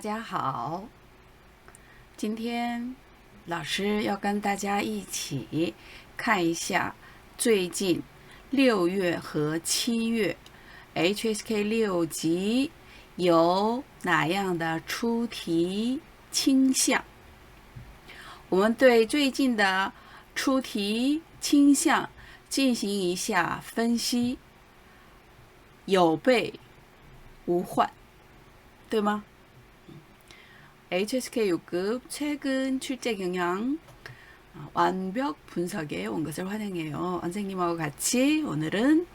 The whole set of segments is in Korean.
大家好，今天老师要跟大家一起看一下最近6月和7月 HSK 6级有哪样的出题倾向。我们对最近的出题倾向进行一下分析，有备无患，对吗？HSK 6급 최근 출제 경향 완벽 분석에 온 것을 환영해요. 선생님하고 같이 오늘은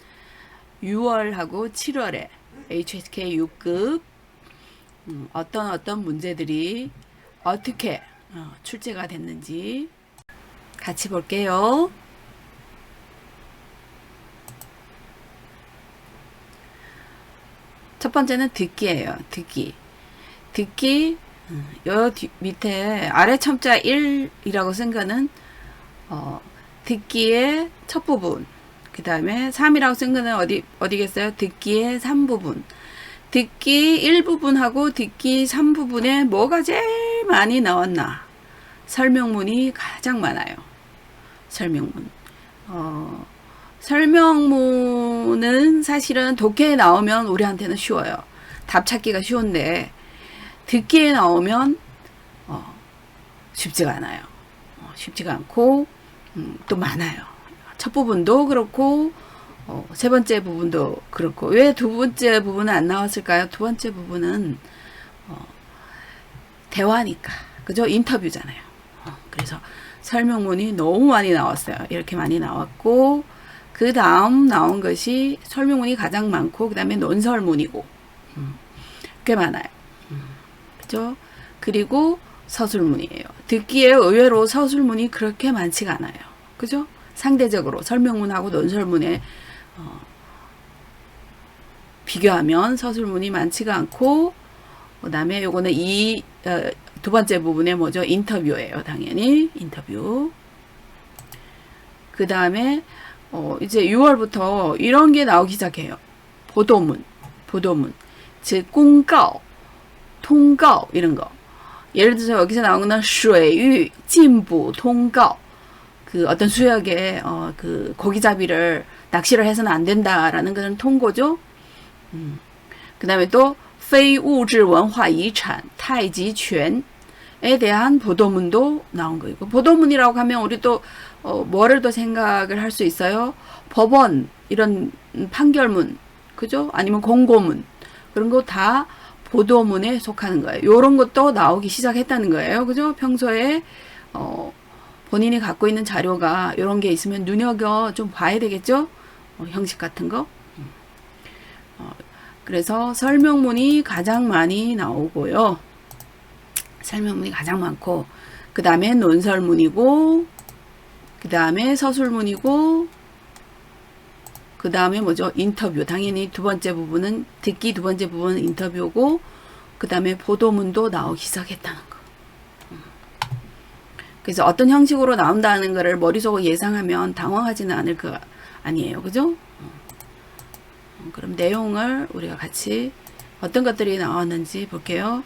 6월하고 7월에 HSK 6급 어떤 문제들이 어떻게 출제가 됐는지 같이 볼게요. 첫 번째는 듣기예요. 듣기 요 밑에 아래 첨자 1이라고 쓴 거는 듣기의 첫 부분, 그 다음에 3이라고 쓴 거는 어디겠어요? 듣기의 3부분. 듣기 1부분하고 듣기 3부분에 뭐가 제일 많이 나왔나? 설명문이 가장 많아요. 설명문. 설명문은 사실은 독해에 나오면 우리한테는 쉬워요. 답 찾기가 쉬운데 듣기에 나오면 쉽지가 않아요. 쉽지가 않고 또 많아요. 첫 부분도 그렇고 세 번째 부분도 그렇고. 왜 두 번째 부분은 안 나왔을까요? 두 번째 부분은 대화니까, 그죠? 인터뷰잖아요. 그래서 설명문이 너무 많이 나왔어요. 이렇게 많이 나왔고, 그 다음 나온 것이 설명문이 가장 많고, 그 다음에 논설문이고, 꽤 많아요. 그죠? 그리고 서술문이에요. 듣기에 의외로 서술문이 그렇게 많지가 않아요. 그죠? 상대적으로 설명문하고 논설문에 비교하면 서술문이 많지가 않고, 그 다음에 요거는 두 번째 부분에 뭐죠? 인터뷰예요. 당연히 인터뷰. 그 다음에 이제 6월부터 이런 게 나오기 시작해요. 보도문, 즉 공告, 통告이런 거. 예를 들어서 여기서 나오는 水域进补通告, 그 어떤 수역에 그 고기잡이를 낚시를 해서는 안 된다라는 것은 통고죠. 그 다음에 또 非物质文化遗产太极拳에 대한 보도문도 나온 거이고, 보도문이라고 하면 우리 또 뭐를 더 생각을 할 수 있어요? 법원 이런 판결문, 그죠? 아니면 공고문, 그런 거 다 보도문에 속하는 거예요. 요런 것도 나오기 시작했다는 거예요. 그죠? 평소에 본인이 갖고 있는 자료가 요런 게 있으면 눈여겨 좀 봐야 되겠죠? 형식 같은 거. 그래서 설명문이 가장 많이 나오고요. 설명문이 가장 많고, 그 다음에 논설문이고, 그 다음에 서술문이고, 그 다음에 뭐죠? 인터뷰. 당연히 두 번째 부분은, 듣기 두 번째 부분은 인터뷰고, 그 다음에 보도문도 나오기 시작했다는 거. 그래서 어떤 형식으로 나온다는 거를 머릿속으로 예상하면 당황하지는 않을 거 아니에요. 그죠? 그럼 내용을 우리가 같이 어떤 것들이 나왔는지 볼게요.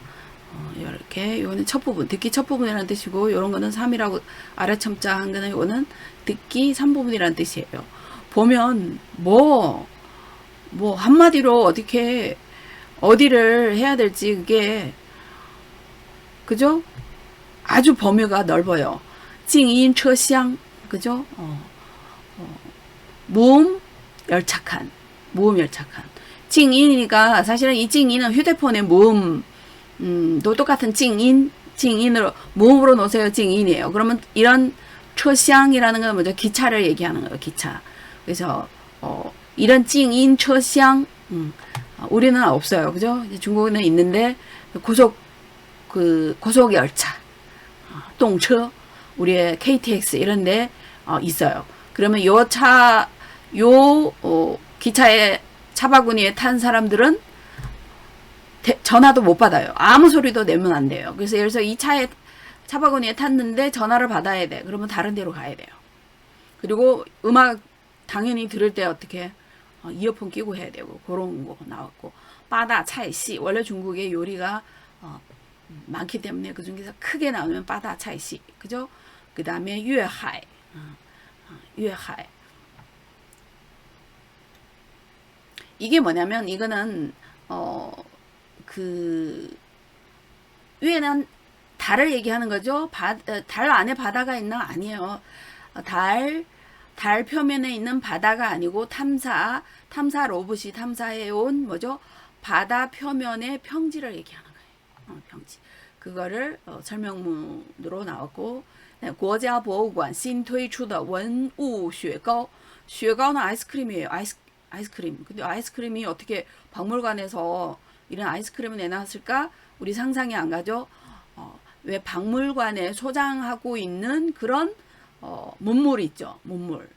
이렇게, 이거는 첫 부분, 듣기 첫 부분이라는 뜻이고, 이런 거는 3이라고 아래 첨자 한 거는 이거는 듣기 3부분이라는 뜻이에요. 보면 뭐 한마디로 어디를 해야 될지 그게, 그죠? 아주 범위가 넓어요. 징인车厢, 그죠? 무음 열차칸. 징인이니까 사실은 이 징인은 휴대폰의 무음 또 똑같은 징인으로 무음으로 놓으세요. 징인이에요. 그러면 이런车厢이라는 건 먼저 기차를 얘기하는 거예요. 기차. 그래서 이런 징인 车厢 우리는 없어요. 그죠? 중국에는 있는데 고속 열차, 동车, 우리의 KTX 이런 데 있어요. 그러면 기차의 차바구니에 탄 사람들은 전화도 못 받아요. 아무 소리도 내면 안 돼요. 그래서 예를 들어서 이 차바구니에 탔는데 전화를 받아야 돼. 그러면 다른 데로 가야 돼요. 그리고 음악 당연히 들을 때 어떻게 이어폰 끼고 해야 되고, 그런 거 나왔고, 빠다 차이씨, 원래 중국의 요리가 많기 때문에 그 중에서 크게 나오면 바다 차이시, 그죠? 그 다음에 粤하이, 粤하이. 이게 뭐냐면 이거는 그 위에는 달을 얘기하는 거죠. 달 안에 바다가 있나? 아니에요. 달 표면에 있는 바다가 아니고 탐사 로봇이 탐사해온 뭐죠? 바다 표면의 평지를 얘기하는 거예요. 평지. 그거를 설명문으로 나왔고, 国家博物馆新推出的文物雪糕.雪糕는 아이스크림이에요. 아이스크림. 근데 아이스크림이 어떻게 박물관에서 이런 아이스크림을 내놨을까? 우리 상상이 안 가죠? 왜 박물관에 소장하고 있는 그런 문물 있죠. 문물.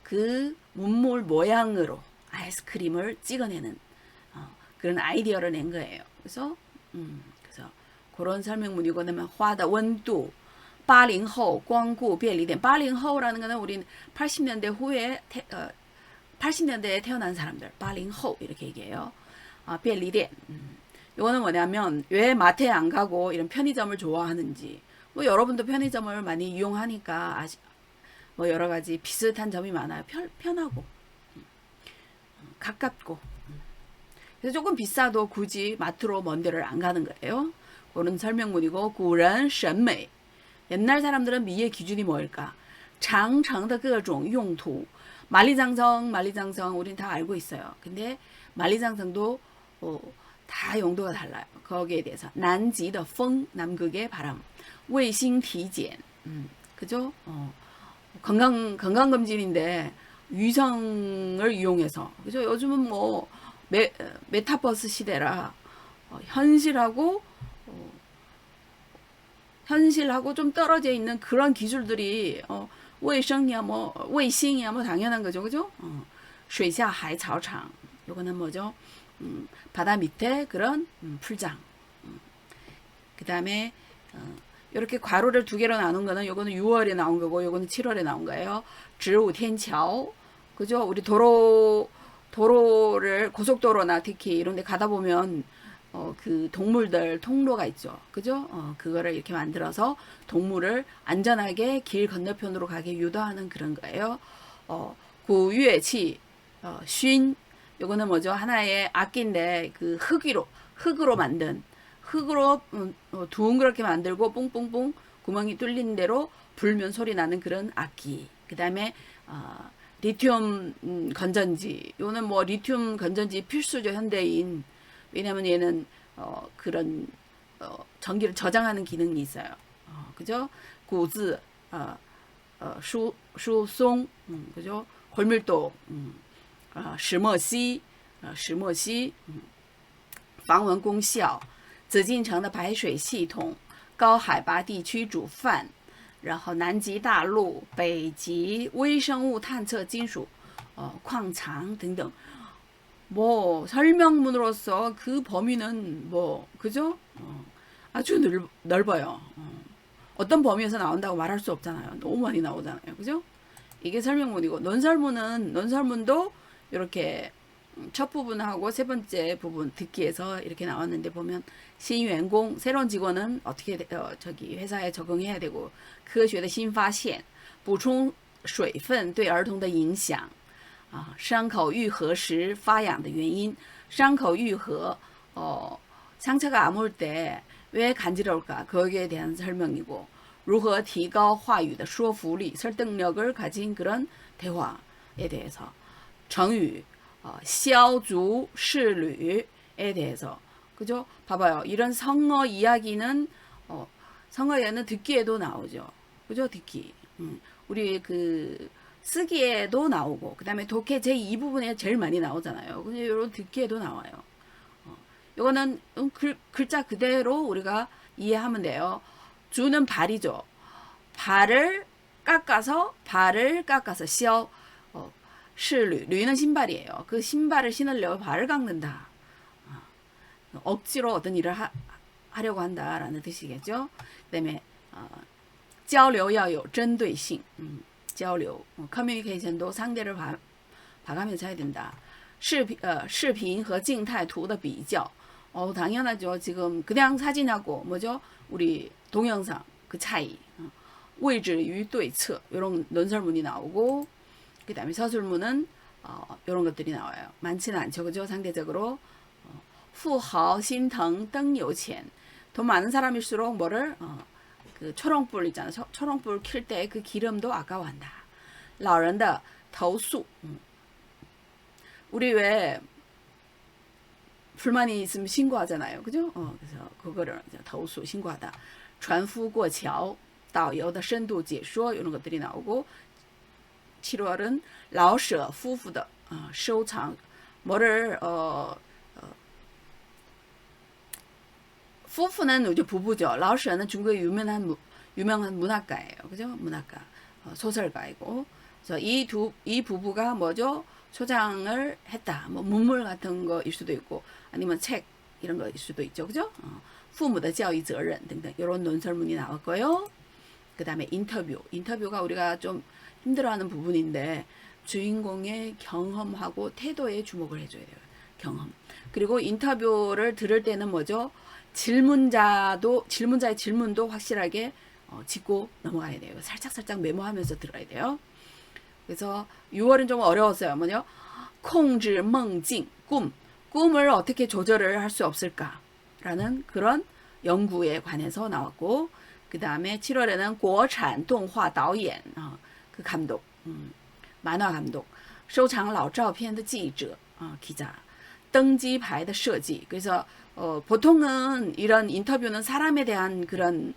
그 문물 모양으로 아이스크림을 찍어내는 그런 아이디어를 낸 거예요. 그래서 그런 설명문이고, 그다음에 화다 원도 80后 光顾便利店. 80后라는 거는 우리 80년대 후에 80년대에 태어난 사람들, 80后이렇게 얘기해요.便利店. 이거는 뭐냐면 왜 마트에 안 가고 이런 편의점을 좋아하는지. 뭐 여러분도 편의점을 많이 이용하니까 뭐 여러 가지 비슷한 점이 많아요. 편하고 가깝고. 그래서 조금 비싸도 굳이 마트로 먼 데를 안 가는 거예요. 그런 설명문이고, 古人审美. 옛날 사람들은 미의 기준이 뭘까? 长城的各种用途. 만리장성 우린 다 알고 있어요. 근데 만리장성도 다 용도가 달라요. 거기에 대해서 난지의 풍, 남극의 바람, 卫星体检, 그죠? 건강검진인데 위성을 이용해서, 그죠? 요즘은 뭐 메타버스 시대라 현실하고 좀 떨어져 있는 그런 기술들이 卫生이야 뭐 卫星이야 뭐 당연한 거죠. 그죠? 水下海草场. 요거는 뭐죠? 바다 밑에 그런 풀장. 그다음에 이렇게 괄호를 두 개로 나눈 거는 요거는 6월에 나온 거고 요거는 7월에 나온 거예요. 植物天桥. 그죠? 우리 도로를 고속도로나 특히 이런 데 가다 보면 그 동물들 통로가 있죠. 그죠? 그거를 이렇게 만들어서 동물을 안전하게 길 건너편으로 가게 유도하는 그런 거예요. 구유해치, 쉰, 요거는 뭐죠? 하나의 악기인데 그 흙으로 만든, 흙으로 둥그렇게 만들고 뿡뿡뿡 구멍이 뚫린 대로 불면 소리 나는 그런 악기. 그 다음에 리튬 건전지. 요는 뭐 리튬 건전지 필수죠, 현대인. 왜냐면 얘는 그런 전기를 저장하는 기능이 있어요. 그죠? 구즈, 수송, 그죠? 골밀도,石墨烯, 防蚊功效, 紫禁城的排水系统, 高海拔地区煮饭, 然后南极大陆, 北极微生物探测金属, 矿藏等等. 뭐 설명문으로서 그 범위는 뭐 그죠? 아주 넓어요. 어떤 범위에서 나온다고 말할 수 없잖아요. 너무 많이 나오잖아요. 그죠? 이게 설명문이고, 논설문도 이렇게 첫 부분하고 세 번째 부분 듣기에서 이렇게 나왔는데, 보면 신員工 새로운 직원은 어떻게 저기 회사에 적응해야 되고, 科学的新发现, 补充水分对儿童的影响, 伤口愈合时发痒的原因. 伤口愈合, 상처가 아물 때 왜 간지러울까? 거기에 대한 설명이고, 如何提高话语的说服力, 설득력을 가진 그런 대화에 대해서. 정유, 消除视류에 대해서. 그죠? 봐봐요. 이런 성어 이야기는 성어에는 듣기에도 나오죠. 그죠? 듣기. 우리 그 쓰기에도 나오고, 그 다음에 독해 제2부분에 제일 많이 나오잖아요. 근데 이런 듣기에도 나와요. 이거는 글자 그대로 우리가 이해하면 돼요. 주는 발이죠. 발을 깎아서 씌어, 시류, 류는 신발이에요. 그 신발을 신으려고 발을 깎는다. 억지로 어떤 일을 하려고 한다라는 뜻이겠죠. 그 다음에 交流要有针对性. 交流, 커뮤니케이션도 상대를 봐가면서 해야 된다. 视频和静态图的比较, 당연하죠. 지금 그냥 사진하고 뭐죠? 우리 동영상 그 차이. 位置与对策 이런 논설문이 나오고 그 다음에 서술문은 이런 것들이 나와요. 많지는 않죠. 그죠? 상대적으로 富豪心疼灯油钱. 돈 많은 사람일수록 뭐를 그 초롱불 있잖아. 초롱불 킬 때 그 기름도 아까워한다. 老人的投诉. 우리 왜 불만이 있으면 신고하잖아요. 그죠? 그래서 그거를投诉 신고하다. 船夫过桥导游的深度解说 이런 것들이 나오고 7월은 老舍夫妇的收藏 뭐를夫妇는 이제 부부죠. 老舍는 중국의 유명한 문학가예요. 그죠? 문학가 소설가이고 그래서 이 부부가 뭐죠? 소장을 했다. 뭐 문물 같은 거일 수도 있고 아니면 책 이런 거일 수도 있죠. 그죠? 父母的教育责任 등등 이런 논설문이 나왔고요. 그 다음에 인터뷰가 우리가 좀 힘들어하는 부분인데 주인공의 경험하고 태도에 주목을 해줘야 돼요. 경험. 그리고 인터뷰를 들을 때는 뭐죠? 질문자의 질문도 확실하게 짚고 넘어가야 돼요. 살짝 메모하면서 들어야 돼요. 그래서 6월은 좀 어려웠어요. 뭐냐? 控制梦境, 꿈을 어떻게 조절을 할 수 없을까라는 그런 연구에 관해서 나왔고 그 다음에 7월에는 国产动画导演 그 감독, 만화 감독, 收藏老照片的记者, 기자, 登机牌的设计. 그래서 보통은 이런 인터뷰는 사람에 대한 그런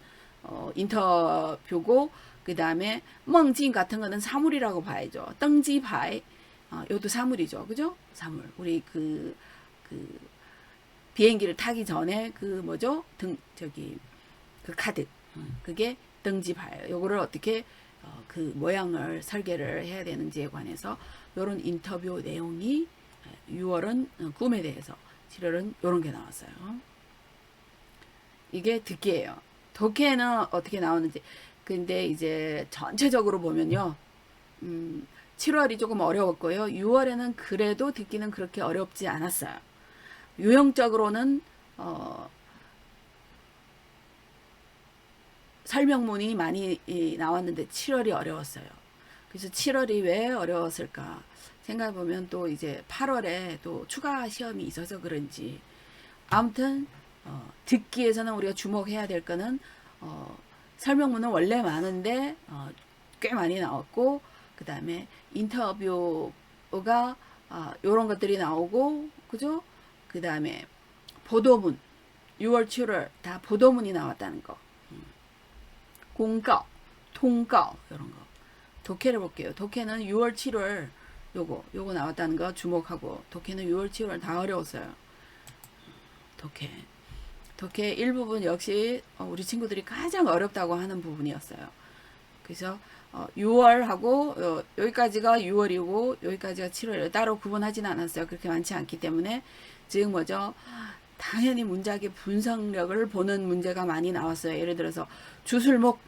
인터뷰고 그 다음에 梦境 같은 거는 사물이라고 봐야죠. 登机牌, 이것도 사물이죠. 그죠? 사물. 우리 그 비행기를 타기 전에 그 뭐죠? 그 카드. 그게 登机牌. 요거를 어떻게 그 모양을 설계를 해야 되는지에 관해서 요런 인터뷰 내용이 6월은 꿈에 대해서 7월은 요런 게 나왔어요. 이게 듣기예요. 독해는 어떻게 나오는지. 근데 이제 전체적으로 보면요. 7월이 조금 어려웠고요. 6월에는 그래도 듣기는 그렇게 어렵지 않았어요. 유형적으로는 설명문이 많이 나왔는데 7월이 어려웠어요. 그래서 7월이 왜 어려웠을까 생각해보면 또 이제 8월에 또 추가 시험이 있어서 그런지 아무튼 듣기에서는 우리가 주목해야 될 거는 설명문은 원래 많은데 꽤 많이 나왔고 그 다음에 인터뷰가 요런 것들이 나오고 그죠? 그 다음에 보도문 6월 7월 다 보도문이 나왔다는 거 공告, 통告 이런 거. 독해를 볼게요. 독해는 6월 7월 요거 나왔다는 거 주목하고 독해는 6월 7월 다 어려웠어요. 독해 일부분 역시 우리 친구들이 가장 어렵다고 하는 부분이었어요. 그래서 6월하고 여기까지가 6월이고 여기까지가 7월이에요. 따로 구분하지는 않았어요. 그렇게 많지 않기 때문에 지금 뭐죠? 당연히 문장의 분석력을 보는 문제가 많이 나왔어요. 예를 들어서 주술목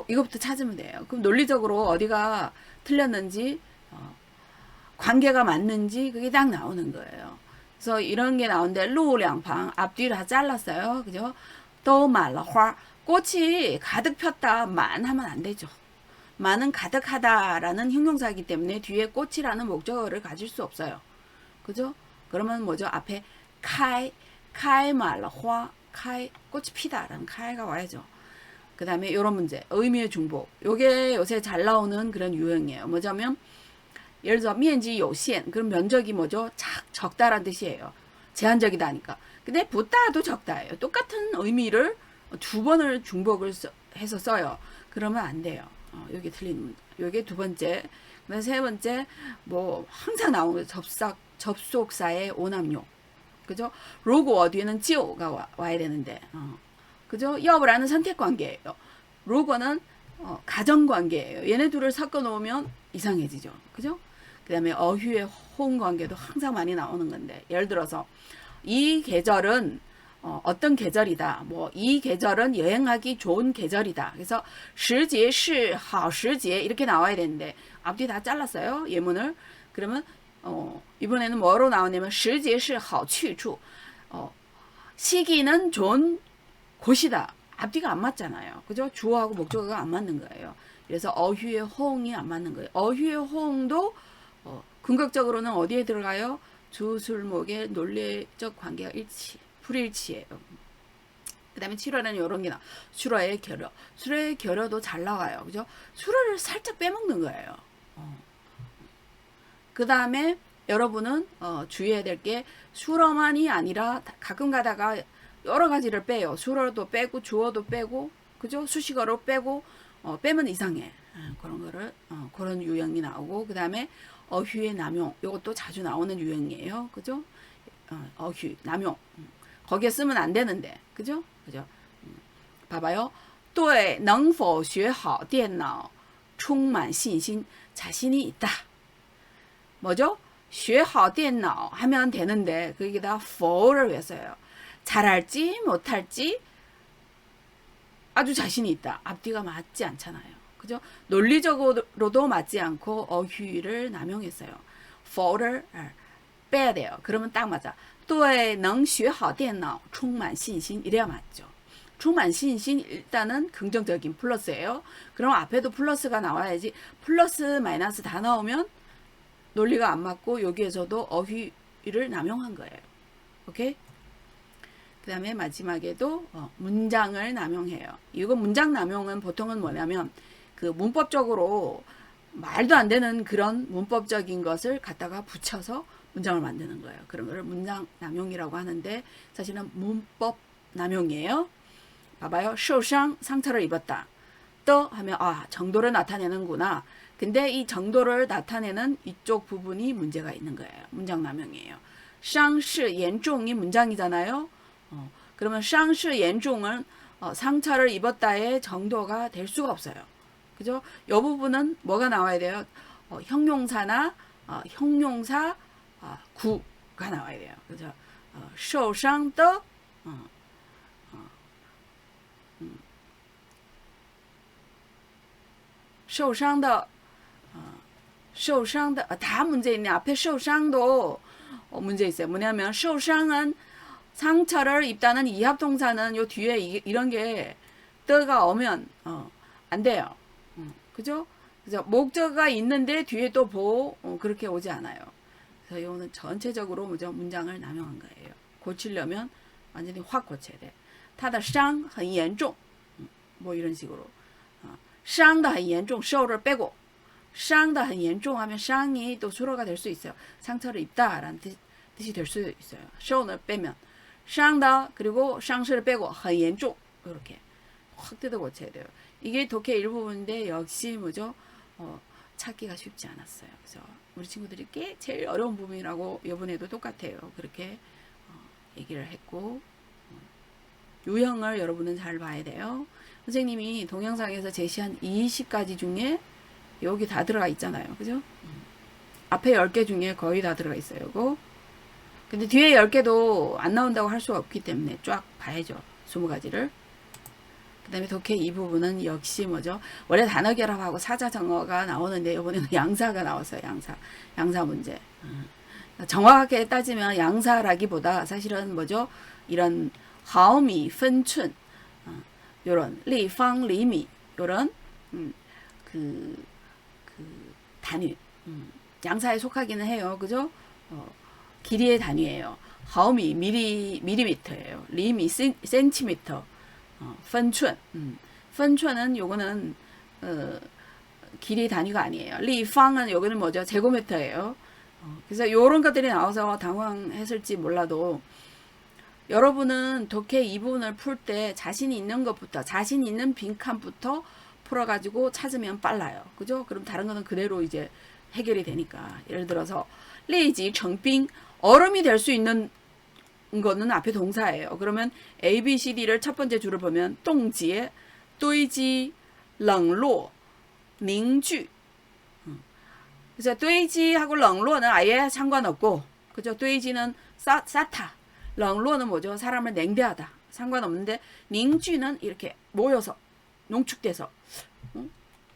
이것부터 찾으면 돼요. 그럼 논리적으로 어디가 틀렸는지 관계가 맞는지 그게 딱 나오는 거예요. 그래서 이런 게 나오는데 루两旁 앞뒤를 다 잘랐어요. 그죠? 都满了花 꽃이 가득 폈다. 만 하면 안 되죠. 만은 가득하다라는 형용사이기 때문에 뒤에 꽃이라는 목적어를 가질 수 없어요. 그죠? 그러면 뭐죠? 앞에 开满了花 꽃이 피다라는 开가 와야죠. 그 다음에 이런 문제 의미의 중복 요게 요새 잘 나오는 그런 유형이에요. 뭐냐면 예를 들어 面积有限 그럼 면적이 뭐죠? 적다란 뜻이에요. 제한적이다니까. 근데 보다도 적다예요. 똑같은 의미를 두 번을 중복을 해서 써요. 그러면 안 돼요. 요게 틀린 문제. 요게 두 번째. 그다음 세 번째 뭐 항상 나오는 접속사의 오남용. 그죠? 로고 뒤에는 지오가 와야 되는데. 그죠? 여부라는 선택 관계예요. 로고는 가정 관계예요. 얘네 둘을 섞어 놓으면 이상해지죠. 그죠? 그다음에 어휘의 호응 관계도 항상 많이 나오는 건데. 예를 들어서 이 계절은 어떤 계절이다. 뭐 이 계절은 여행하기 좋은 계절이다. 그래서 时节是好时节 이렇게 나와야 되는데 앞뒤 다 잘랐어요. 예문을. 그러면 이번에는 뭐로 나오냐면 时节是好去处. 시기는 좋은 곳이다. 앞뒤가 안 맞잖아요. 그죠? 주어하고 목적어가 안 맞는 거예요. 그래서 어휘의 호응이 안 맞는 거예요. 어휘의 호응도 궁극적으로는 어디에 들어가요? 주술목의 논리적 관계가 불일치예요. 그 다음에 7월에는 이런 게 나와. 수어의 결여. 수어의 결여도 잘 나와요. 그죠? 수어를 살짝 빼먹는 거예요. 그 다음에 여러분은 주의해야 될 게 수어만이 아니라 가끔 가다가 여러 가지를 빼요. 수어도 빼고 주어도 빼고 그죠? 수식어로 빼고 빼면 이상해. 그런 거를 그런 유형이 나오고 그 다음에 어휘의 남용. 이것도 자주 나오는 유형이에요. 그죠? 어휘 남용. 거기에 쓰면 안 되는데 그죠? 그죠? 봐봐요. 对能否学好电脑充满信心. 자신이 있다. 뭐죠? 学好电脑 하면 되는데 거기다 for를 왜 써요? 잘할지 못할지 아주 자신이 있다. 앞뒤가 맞지 않잖아요. 그죠? 논리적으로도 맞지 않고 어휘를 남용했어요. for를 빼야 돼요. 그러면 딱 맞아. 对能学好电脑充满信心 이래야 맞죠. 充满信心 일단은 긍정적인 플러스예요. 그럼 앞에도 플러스가 나와야지. 플러스 마이너스 다 나오면 논리가 안 맞고 여기에서도 어휘를 남용한 거예요. 오케이? 그 다음에 마지막에도 문장을 남용해요. 이거 문장 남용은 보통은 뭐냐면 그 문법적으로 말도 안 되는 그런 문법적인 것을 갖다가 붙여서 문장을 만드는 거예요. 그런 걸 문장 남용이라고 하는데 사실은 문법 남용이에요. 봐봐요. 受伤 상처를 입었다. 떠 하면 정도를 나타내는구나. 근데 이 정도를 나타내는 이쪽 부분이 문제가 있는 거예요. 문장 남용이에요. 伤势严重이 문장이잖아요. 그러면 伤势严重은 상처를 입었다의 정도가 될 수가 없어요. 그죠? 이 부분은 뭐가 나와야 돼요? 형용사나 형용사 구가 나와야 돼요. 그죠? 受伤的受伤的受伤的다 문제 있네. 앞에 受伤도 문제 있어요. 뭐냐면 受伤은 상처를 입다는 이합동사는 요 뒤에 이런 게 뜨가 오면 안 돼요. 그죠? 그죠? 목적어가 있는데 뒤에 또 그렇게 오지 않아요. 그래서 이거는 전체적으로 문장을 남용한 거예요. 고치려면 완전히 확 고쳐야 돼. 他的伤很严重. 뭐 이런 식으로. 伤得很严重, show를 빼고 伤得很严重 하면 伤이 또 수로가 될 수 있어요. 상처를 입다라는 뜻이 될 수 있어요. show를 빼면 伤的 그리고 伤势를 빼고 很严重 이렇게 확 뜯어 고쳐야 돼요. 이게 독해 일부분인데 역시 뭐죠? 찾기가 쉽지 않았어요. 그래서 우리 친구들이 제일 어려운 부분이라고 이번에도 똑같아요. 그렇게 얘기를 했고 유형을 여러분은 잘 봐야 돼요. 선생님이 동영상에서 제시한 20가지 중에 여기 다 들어가 있잖아요. 그죠? 앞에 10개 중에 거의 다 들어가 있어요. 이거. 근데 뒤에 10개도 안 나온다고 할 수가 없기 때문에 쫙 봐야죠. 20가지를. 그 다음에 독해 이 부분은 역시 뭐죠? 원래 단어 결합하고 사자성어가 나오는데 이번에는 양사가 나왔어요. 양사 문제. 정확하게 따지면 양사라기보다 사실은 뭐죠? 이런 하오미, 펀춘 요런 리팡, 리미 요런 단위 양사에 속하기는 해요. 그죠? 길이의 단위예요. 하오미 미리미터예요. 리미 센티미터. 펀춘 펀춘은 요거는 길이 단위가 아니에요. 리팡은 요거는 뭐죠? 제곱미터예요. 그래서 요런 것들이 나와서 당황했을지 몰라도 여러분은 독해 이 부분을 풀 때 자신 있는 것부터 자신 있는 빈칸부터 풀어가지고 찾으면 빨라요. 그죠? 그럼 다른 거는 그대로 이제 해결이 되니까. 예를 들어서 레이지 정빙 얼음이 될 수 있는 거는 앞에 동사예요. 그러면 A, B, C, D를 첫 번째 줄을 보면 동지에堆积, 冷落, 凝聚. 그래서 堆积하고 冷落는 아예 상관없고, 그죠? 堆积는 쌓다. 冷落는 뭐죠? 사람을 냉대하다. 상관없는데 凝聚는 이렇게 모여서 농축돼서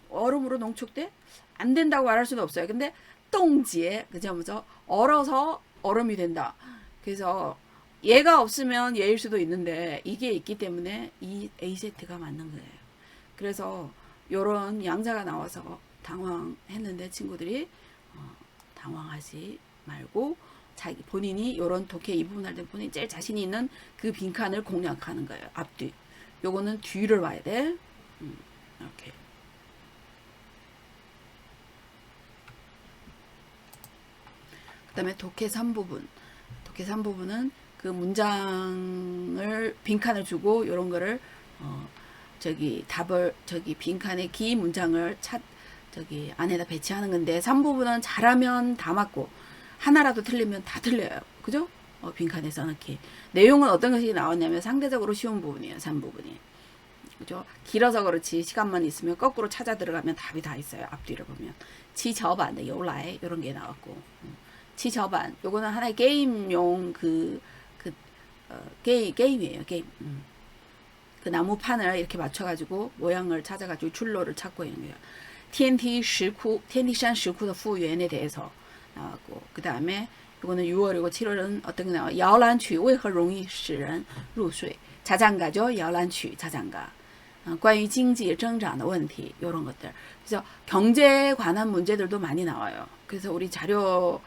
얼음으로 농축돼? 안 된다고 말할 수는 없어요. 근데 동지에 그죠? 뭐죠? 얼어서 얼음이 된다. 그래서 얘가 없으면 얘일 수도 있는데 이게 있기 때문에 이 A세트가 맞는 거예요. 그래서 요런 양자가 나와서 당황했는데 친구들이 당황하지 말고 자기 본인이 요런 독해 이 부분 할 때 본인이 제일 자신이 있는 그 빈칸을 공략하는 거예요. 앞뒤. 요거는 뒤를 봐야 돼. 이렇게. 그 다음에 독해 3부분. 독해 3부분은 그 문장을 빈칸을 주고 요런 거를 답을 빈칸에 긴 문장을 안에다 배치하는 건데 3부분은 잘하면 다 맞고 하나라도 틀리면 다 틀려요. 그죠? 빈칸에 써넣기. 내용은 어떤 것이 나왔냐면 상대적으로 쉬운 부분이에요. 3부분이. 그죠? 길어서 그렇지 시간만 있으면 거꾸로 찾아 들어가면 답이 다 있어요. 앞뒤를 보면. 치저반, 요라이 이런 게 나왔고. 치저반 요거는 하나의 게임용 게임이에요. 게임. 그 나무판을 이렇게 맞춰가지고 모양을 찾아가지고 출로를 찾고 있는 거예요. 텐티산石窟의复原에 대해서 나왔고 그 다음에 이거는 6월이고 7월은 어떤 게 나와요? 摇篮曲为何容易使人入睡 자장가죠. 摇篮曲 자장가. 关于经济增长的问题 이런 것들. 그래서 경제에 관한 문제들도 많이 나와요. 그래서 우리 자료에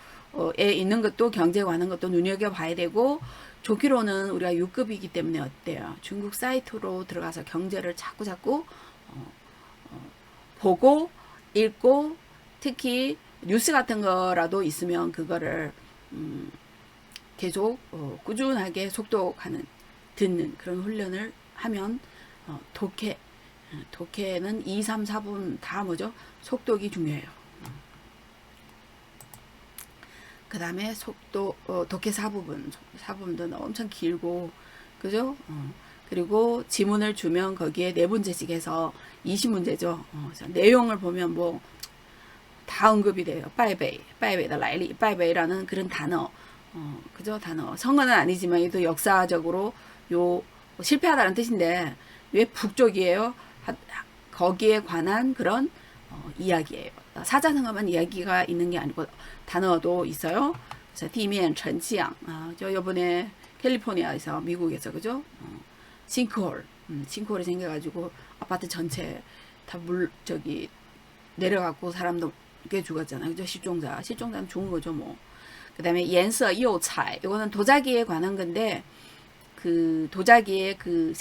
있는 것도 경제에 관한 것도 눈여겨봐야 되고 좋기로는 우리가 6급이기 때문에 어때요? 중국 사이트로 들어가서 경제를 자꾸 보고 읽고 특히 뉴스 같은 거라도 있으면 그거를 계속 꾸준하게 속독하는 듣는 그런 훈련을 하면 독해는 2, 3, 4분 다 뭐죠? 속독이 중요해요. 그 다음에 독해 4부분도 엄청 길고 그죠? 그리고 지문을 주면 거기에 4문제씩 해서 20문제죠. 내용을 보면 뭐 다 언급이 돼요. 빠이베이, 빠이베이의 라이리, 빠이베이라는 그런 단어, 그죠? 단어. 성어는 아니지만 이도 역사적으로 실패하다는 뜻인데 왜 북쪽이에요? 거기에 관한 그런 이야기예요. 사자성어만 이야기가 있는 게 아니고 단어도 있어요. 그래서 디면 천지양, 저 요번에 캘리포니아에서 미국에서 그죠? 싱크홀이 생겨가지고 아파트 전체 다 내려가고 사람도 꽤 죽었잖아요. 그죠? 실종자는 죽은 거죠, 뭐. 그 다음에 연서 요차이 이거는 도자기에 관한 건데 그 도자기의 그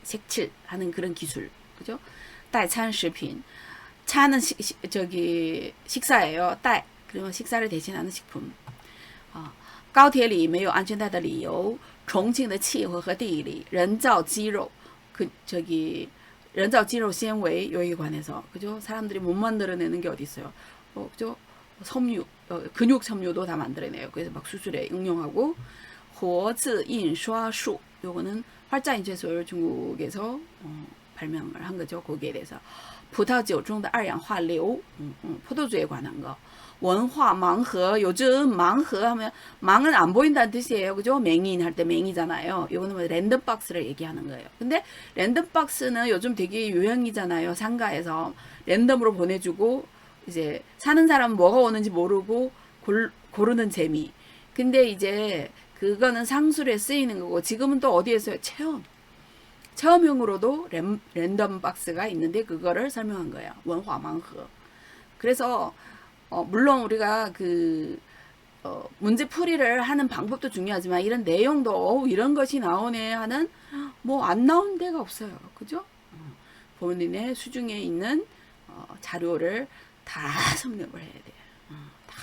색칠하는 그런 기술, 그죠? 따이찬食品 차는 식사예요. 따이 그러면 식사를 대신하는 식품. 高铁里没有安全带的理由重庆的气候和地理人造肌肉人造肌肉纤维 여기에 관해서 그죠? 사람들이 못 만들어내는 게 어디 있어요? 그죠? 섬유, 근육 섬유도 다 만들어내요. 그래서 막 수술에 응용하고 活字印刷术 요거는 활자인쇄소를 중국에서 발명을 한 거죠. 거기에 대해서 葡萄酒中的二氧化硫 포도주에 관한 거. 원화 망허 요즘 망허 하면 망은 안 보인다는 뜻이에요. 그죠? 맹인 할 때 맹이잖아요. 이거는 뭐 랜덤박스를 얘기하는 거예요. 근데 랜덤박스는 요즘 되게 유행이잖아요. 상가에서 랜덤으로 보내주고 이제 사는 사람은 뭐가 오는지 모르고 고르는 재미. 근데 이제 그거는 상술에 쓰이는 거고 지금은 또 어디에 써요? 체험용으로도 랜덤 박스가 있는데 그거를 설명한 거예요. 원화망허. 그래서 물론 우리가 문제 풀이를 하는 방법도 중요하지만 이런 내용도 이런 것이 나오네 하는 뭐 안 나온 데가 없어요. 그죠? 본인의 수중에 있는 자료를 다 섭렵을 해야 돼요. 다.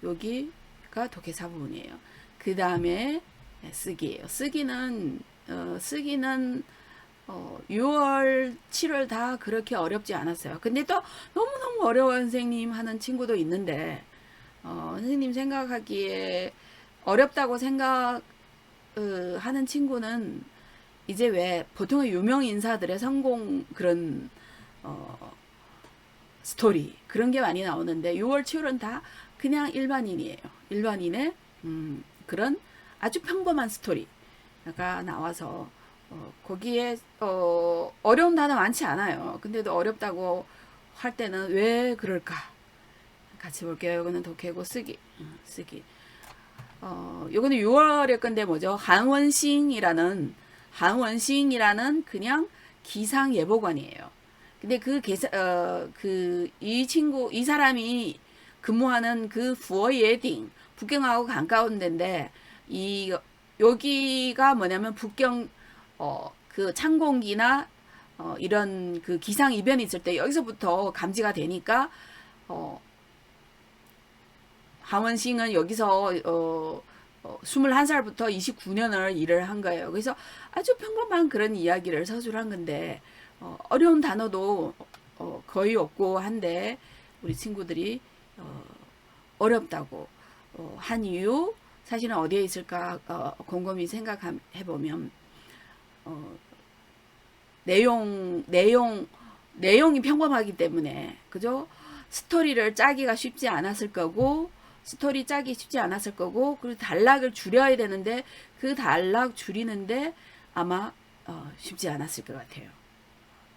여기가 독해 4부분이에요. 그 다음에 쓰기예요. 쓰기는 6월, 7월 다 그렇게 어렵지 않았어요. 근데 또 너무너무 어려운 선생님 하는 친구도 있는데, 선생님 생각하기에 어렵다고 생각하는 친구는 이제 왜 보통의 유명 인사들의 성공 그런, 스토리, 그런 게 많이 나오는데, 6월, 7월은 다 그냥 일반인이에요. 일반인의, 그런 아주 평범한 스토리가 나와서, 거기에 어려운 단어 많지 않아요. 근데도 어렵다고 할 때는 왜 그럴까? 같이 볼게요. 이거는 독해고 쓰기. 요거는 6월의 건데 뭐죠? 한원싱이라는 그냥 기상 예보관이에요. 근데 이 사람이 근무하는 그 부어예딩, 북경하고 가까운 데인데, 여기가 뭐냐면 북경, 그 창공기나, 이런 그 기상 이변이 있을 때 여기서부터 감지가 되니까, 하원싱은 여기서 21살부터 29년을 일을 한 거예요. 그래서 아주 평범한 그런 이야기를 서술을 한 건데 어려운 단어도 거의 없고 한데 우리 친구들이 어렵다고 한 이유 사실은 어디에 있을까 곰곰이 생각해 보면 내용이 평범하기 때문에 그죠? 스토리를 짜기가 쉽지 않았을 거고 스토리 짜기 쉽지 않았을 거고 그리고 단락을 줄여야 되는데 그 단락 줄이는데 아마 쉽지 않았을 것 같아요.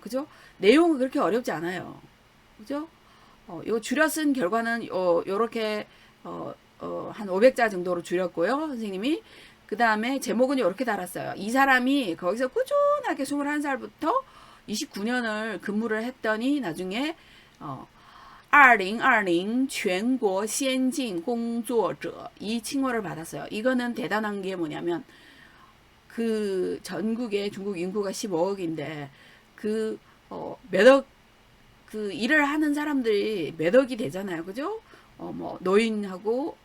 그죠? 내용은 그렇게 어렵지 않아요. 그죠? 이거 줄여 쓴 결과는 요렇게 한 500자 정도로 줄였고요. 선생님이 그 다음에 제목은 이렇게 달았어요. 이 사람이 거기서 꾸준하게 21살부터 29년을 근무를 했더니 나중에 2020全国先进工作者 이 칭호를 받았어요. 이거는 대단한 게 뭐냐면 그 전국에 중국 인구가 15억인데 몇억 그 일을 하는 사람들이 몇 억이 되잖아요. 그죠? 뭐 노인하고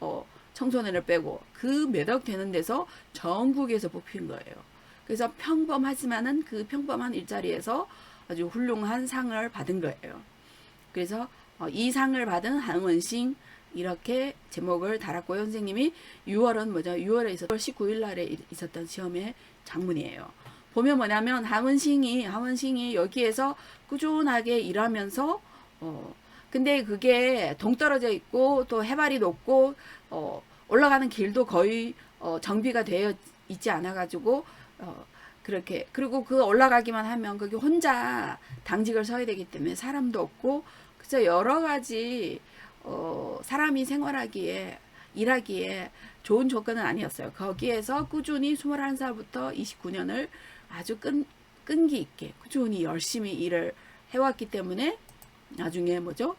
청소년을 빼고 그 몇 억 되는 데서 전국에서 뽑힌 거예요. 그래서 평범하지만은 그 평범한 일자리에서 아주 훌륭한 상을 받은 거예요. 그래서 이 상을 받은 한원싱 이렇게 제목을 달았고요. 선생님이 6월은 뭐죠? 6월 19일 날에 있었던 시험의 장문이에요. 보면 뭐냐면 한원싱이 여기에서 꾸준하게 일하면서 근데 그게 동떨어져 있고 또 해발이 높고 올라가는 길도 거의 정비가 되어 있지 않아 가지고 그렇게 그리고 그 올라가기만 하면 거기 혼자 당직을 서야 되기 때문에 사람도 없고 그래서 여러 가지 사람이 생활하기에 일하기에 좋은 조건은 아니었어요. 거기에서 꾸준히 21살부터 29년을 아주 끈기 있게 꾸준히 열심히 일을 해왔기 때문에 나중에 뭐죠?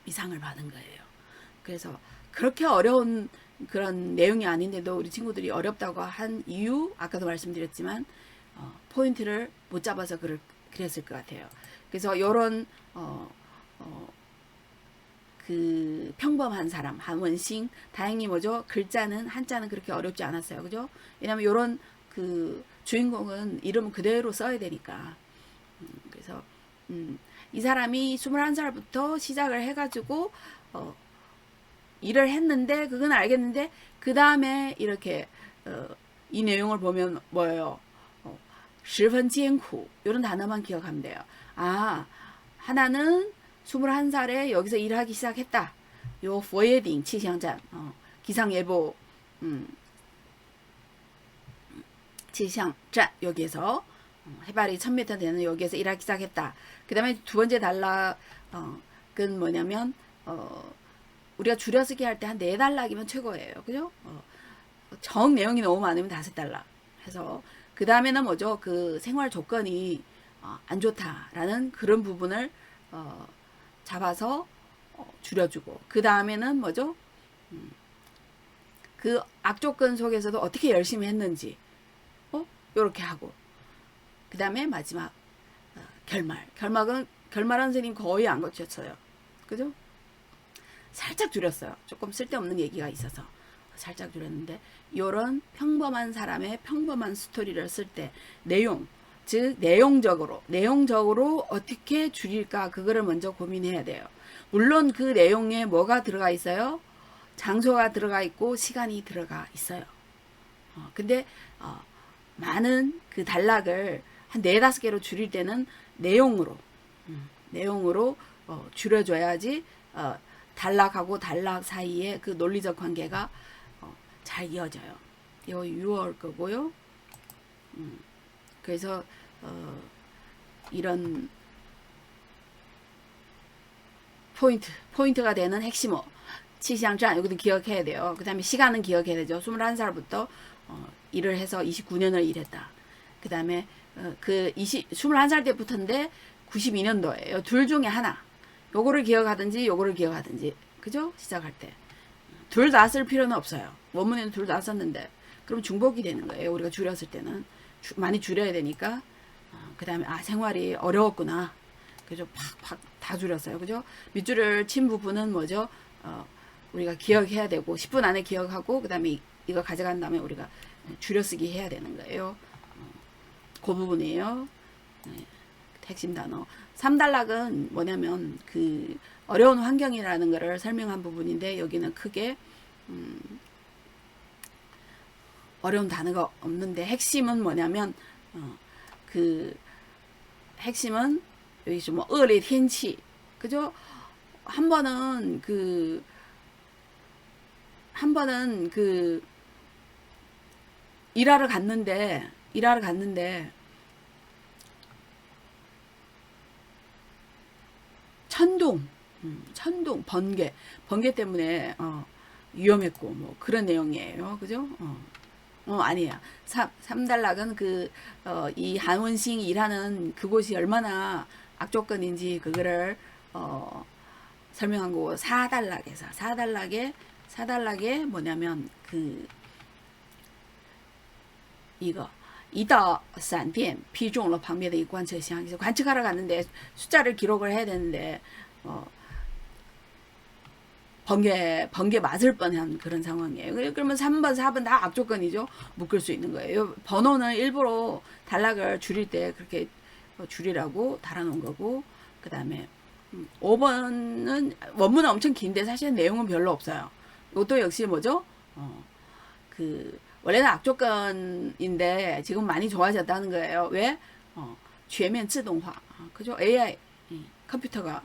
이상을 받은 거예요. 그래서 그렇게 어려운 그런 내용이 아닌데도 우리 친구들이 어렵다고 한 이유 아까도 말씀드렸지만 포인트를 못 잡아서 그랬을 것 같아요. 그래서 요런 그 평범한 사람 한원싱 다행히 뭐죠? 글자는 한자는 그렇게 어렵지 않았어요. 그죠? 왜냐면 요런 그 주인공은 이름 그대로 써야 되니까 그래서 이 사람이 21살부터 시작을 해가지고 일을 했는데 그건 알겠는데 그 다음에 이렇게 이 내용을 보면 뭐예요? 十分艰苦 이런 단어만 기억하면 돼요. 아 하나는 21살에 여기서 일하기 시작했다. 요 포예딩气象站 기상예보气象站 여기에서 해발이 1000m 되는 여기에서 일하기 시작했다. 그 다음에 두 번째 단락은 뭐냐면 우리가 줄여쓰기 할 때 한 4단락이면 최고예요. 그죠? 정 내용이 너무 많으면 5단락 해서 그 다음에는 뭐죠? 그 생활 조건이 안 좋다라는 그런 부분을 잡아서 줄여주고 그 다음에는 뭐죠? 그 악조건 속에서도 어떻게 열심히 했는지 요렇게 하고 그 다음에 마지막 결말은 선생님 거의 안 거쳤어요. 그죠? 살짝 줄였어요. 조금 쓸데없는 얘기가 있어서 살짝 줄였는데 요런 평범한 사람의 평범한 스토리를 쓸 때 내용 즉 내용적으로 어떻게 줄일까 그거를 먼저 고민해야 돼요. 물론 그 내용에 뭐가 들어가 있어요? 장소가 들어가 있고 시간이 들어가 있어요. 근데 많은 그 단락을 한 4-5개로 줄일 때는 내용으로 줄여줘야지 단락하고 단락 사이에 그 논리적 관계가 잘 이어져요. 이거 6월 거고요. 그래서 이런 포인트가 되는 핵심어 치샹장 여기도 기억해야 돼요. 그 다음에 시간은 기억해야 되죠. 21살부터 일을 해서 29년을 일했다. 그 다음에 그 21살 때부터인데 92년도예요. 둘 중에 하나. 요거를 기억하든지 요거를 기억하든지. 그죠? 시작할 때. 둘 다 쓸 필요는 없어요. 원문에는 둘 다 썼는데 그럼 중복이 되는 거예요. 우리가 줄였을 때는. 많이 줄여야 되니까. 그 다음에 생활이 어려웠구나. 그죠? 팍팍 다 줄였어요. 그죠? 밑줄을 친 부분은 뭐죠? 우리가 기억해야 되고 10분 안에 기억하고 그 다음에 이거 가져간 다음에 우리가 줄여쓰기 해야 되는 거예요. 그 부분이에요. 네, 핵심 단어. 3단락은 뭐냐면 그 어려운 환경이라는 것을 설명한 부분인데 여기는 크게 어려운 단어가 없는데 핵심은 뭐냐면 그 핵심은 여기 좀 뭐恶劣 天气 그죠? 한 번은 일하러 갔는데 천둥 번개 때문에 위험했고 뭐 그런 내용이에요. 그죠? 아니에요. 3단락은 이 한원싱 일하는 그곳이 얼마나 악조건인지 그거를 설명한 거고 4단락에 뭐냐면 이거 一到闪电 劈中了旁边的一观测箱 관측하러 갔는데 숫자를 기록을 해야 되는데 번개 맞을 뻔한 그런 상황이에요. 그러면 3번, 4번 다 악조건이죠. 묶을 수 있는 거예요. 번호는 일부러 단락을 줄일 때 그렇게 줄이라고 달아놓은 거고, 그 다음에 5번은 원문은 엄청 긴데 사실 내용은 별로 없어요. 이것도 역시 뭐죠? 원래는 악조건인데 지금 많이 좋아졌다는 거예요. 왜? 全面自动化 그죠? AI 컴퓨터가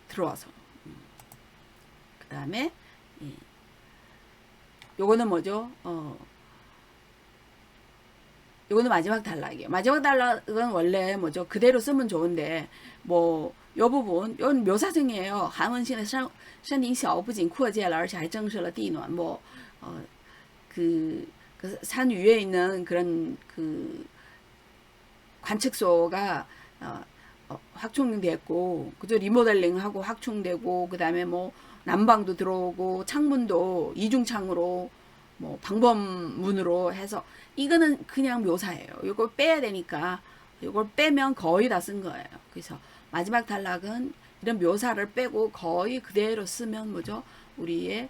들어와서. 그 다음에 요거는 뭐죠? 요거는 마지막 단락이에요. 마지막 단락은 원래 뭐죠? 그대로 쓰면 좋은데 뭐 요 부분 이건 묘사증이에요. 한원신의山顶小不仅扩建了而且还增设了地暖뭐 산 위에 있는 그런 관측소가 확충됐고, 그죠? 리모델링하고 확충되고, 그 다음에 뭐 난방도 들어오고, 창문도 이중창으로 뭐 방범문으로 해서 이거는 그냥 묘사예요. 이걸 빼야 되니까 이걸 빼면 거의 다 쓴 거예요. 그래서 마지막 단락은 이런 묘사를 빼고 거의 그대로 쓰면 뭐죠? 우리의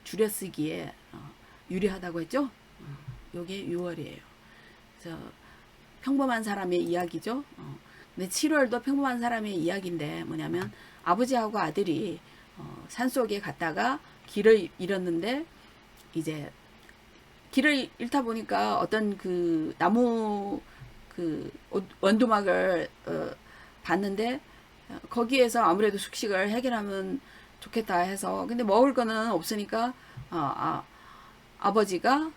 줄여쓰기에 유리하다고 했죠? 요게 6월이에요. 그래서 평범한 사람의 이야기죠. 근데 7월도 평범한 사람의 이야기인데 뭐냐면 아버지하고 아들이 산속에 갔다가 길을 잃었는데 이제 길을 잃다 보니까 어떤 나무 원두막을 봤는데 거기에서 아무래도 숙식을 해결하면 좋겠다 해서 근데 먹을 거는 없으니까 아버지가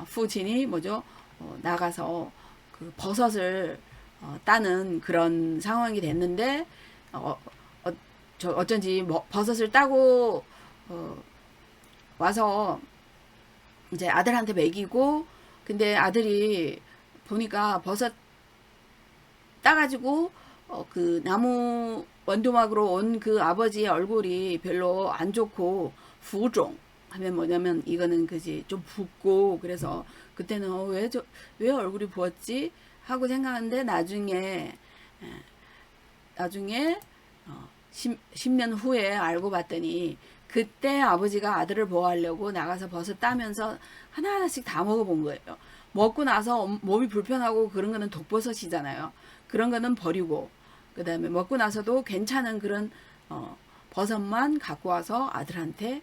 父亲이 뭐죠 나가서 버섯을 따는 그런 상황이 됐는데 어쩐지 버섯을 따고 와서 이제 아들한테 먹이고 근데 아들이 보니까 버섯 따가지고 나무 원두막으로 온 아버지의 얼굴이 별로 안 좋고 부종 하면 뭐냐면 이거는 그지 좀 붓고 그래서 그때는 왜 얼굴이 부었지 하고 생각하는데 나중에 10년 후에 알고 봤더니 그때 아버지가 아들을 보호하려고 나가서 버섯 따면서 하나하나씩 다 먹어본 거예요. 먹고 나서 몸이 불편하고 그런 거는 독버섯이잖아요. 그런 거는 버리고 그 다음에 먹고 나서도 괜찮은 그런 버섯만 갖고 와서 아들한테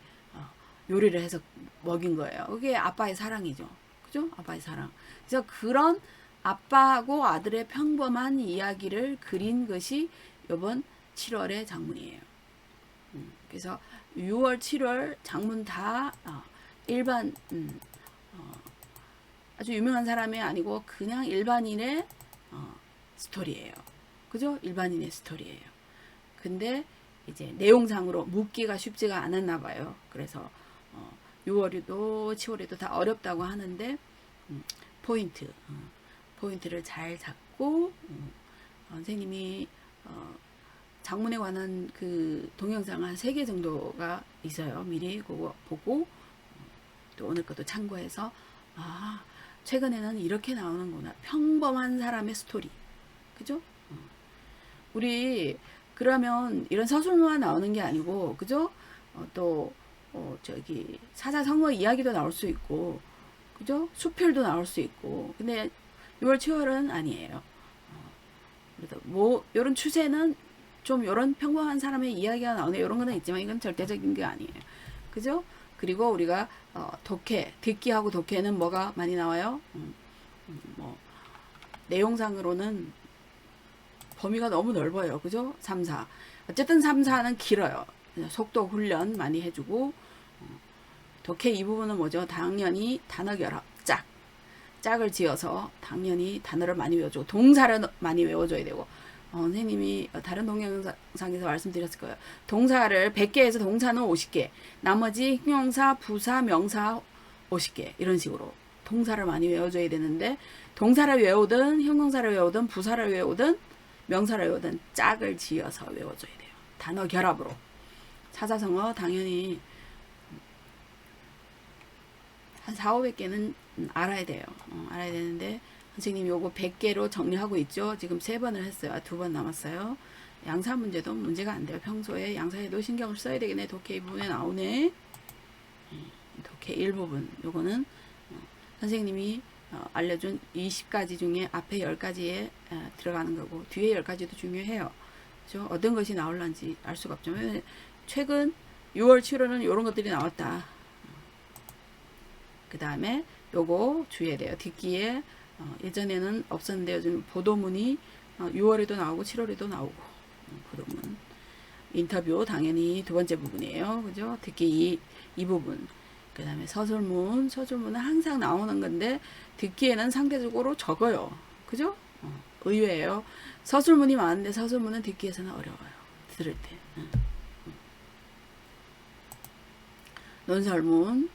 요리를 해서 먹인 거예요. 그게 아빠의 사랑이죠. 그죠? 아빠의 사랑. 그래서 그런 아빠하고 아들의 평범한 이야기를 그린 것이 이번 7월의 장문이에요. 그래서 6월, 7월 장문 다 일반 아주 유명한 사람이 아니고 그냥 일반인의 스토리예요. 그죠? 일반인의 스토리예요. 근데 이제 내용상으로 묻기가 쉽지가 않았나 봐요. 그래서 6월에도 7월에도 다 어렵다고 하는데 포인트를 잘 잡고 선생님이 장문에 관한 그 동영상 한 3개 정도가 있어요. 미리 그거 보고 또 오늘 것도 참고해서 최근에는 이렇게 나오는구나. 평범한 사람의 스토리. 그죠? 우리 그러면 이런 서술만 나오는 게 아니고 그죠? 또 저기 사자성어 이야기도 나올 수 있고 그죠? 수필도 나올 수 있고 근데 6월 7월은 아니에요. 그래서 뭐 이런 추세는 좀 이런 평범한 사람의 이야기가 나오네 이런 거는 있지만 이건 절대적인 게 아니에요. 그죠? 그리고 우리가 독해, 듣기하고 독해는 뭐가 많이 나와요? 뭐 내용상으로는 범위가 너무 넓어요. 그죠? 3, 4. 어쨌든 3, 4는 길어요. 속도 훈련 많이 해주고 독해 이 부분은 뭐죠? 당연히 단어 결합, 짝을 지어서 당연히 단어를 많이 외워주고 동사를 많이 외워줘야 되고 선생님이 다른 동영상에서 말씀드렸을 거예요. 동사를 100개에서 동사는 50개 나머지 형용사, 부사, 명사 50개 이런 식으로 동사를 많이 외워줘야 되는데 동사를 외우든 형용사를 외우든 부사를 외우든 명사를 외우든 짝을 지어서 외워줘야 돼요. 단어 결합으로. 사자성어 당연히 한 4, 500개는 알아야 돼요. 알아야 되는데 선생님 요거 100개로 정리하고 있죠. 지금 3번을 했어요. 2번 남았어요. 양사 문제도 문제가 안 돼요. 평소에 양사에도 신경을 써야 되겠네. 독해 이 부분에 나오네. 독해 일부분 요거는 선생님이 알려준 20가지 중에 앞에 10가지에 들어가는 거고 뒤에 10가지도 중요해요. 그렇죠? 어떤 것이 나올런지 알 수가 없죠. 최근 6월 7월은 이런 것들이 나왔다. 그 다음에 요거 주의해야 돼요. 듣기에 예전에는 없었는데 요즘 보도문이 6월에도 나오고 7월에도 나오고 보도문 인터뷰 당연히 2번째 부분이에요. 그죠? 듣기 이 부분. 그 다음에 서술문은 항상 나오는 건데 듣기에는 상대적으로 적어요. 그죠? 의외예요. 서술문이 많은데 서술문은 듣기에서는 어려워요. 들을 때. 논설문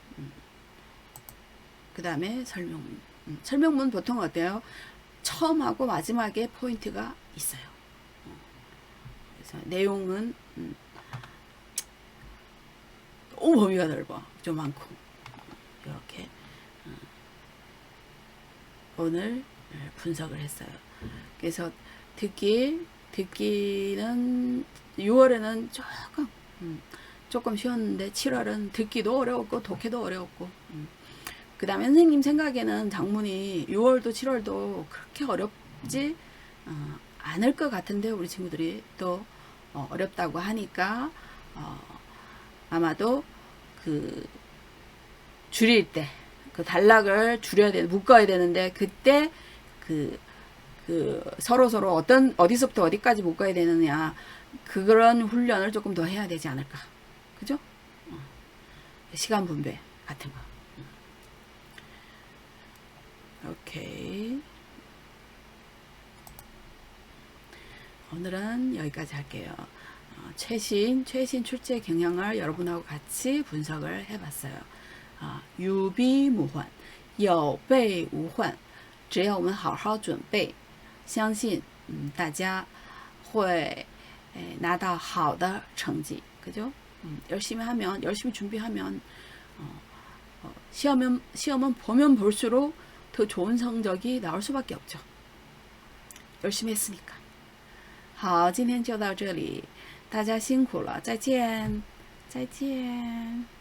그 다음에 설명문. 설명문 보통 어때요? 처음하고 마지막에 포인트가 있어요. 그래서 내용은 너무 범위가 넓어. 좀 많고. 이렇게 오늘 분석을 했어요. 그래서 듣기는 6월에는 조금 쉬웠는데 7월은 듣기도 어려웠고 독해도 어려웠고 그 다음에 선생님 생각에는 장문이 6월도 7월도 그렇게 어렵지 않을 것 같은데 우리 친구들이 또 어렵다고 하니까 아마도 그 줄일 때 그 단락을 줄여야 돼 묶어야 되는데 그때 그 서로 어디서부터 어디까지 묶어야 되느냐 그런 훈련을 조금 더 해야 되지 않을까. 그죠? 시간 분배 같은 거. 오케이. 오늘은 여기까지 할게요. 최신 출제 경향을 여러분하고 같이 분석을 해봤어요. 유비무환, 有备无患，只要我们好好准备，相信大家会拿到好的成绩，그죠? 열심히 하면 열심히 준비하면 시험은 보면 볼수록 더 좋은 성적이 나올 수밖에 없죠. 열심히 했으니까. 好，今天就到这里，大家辛苦了，再见，再见。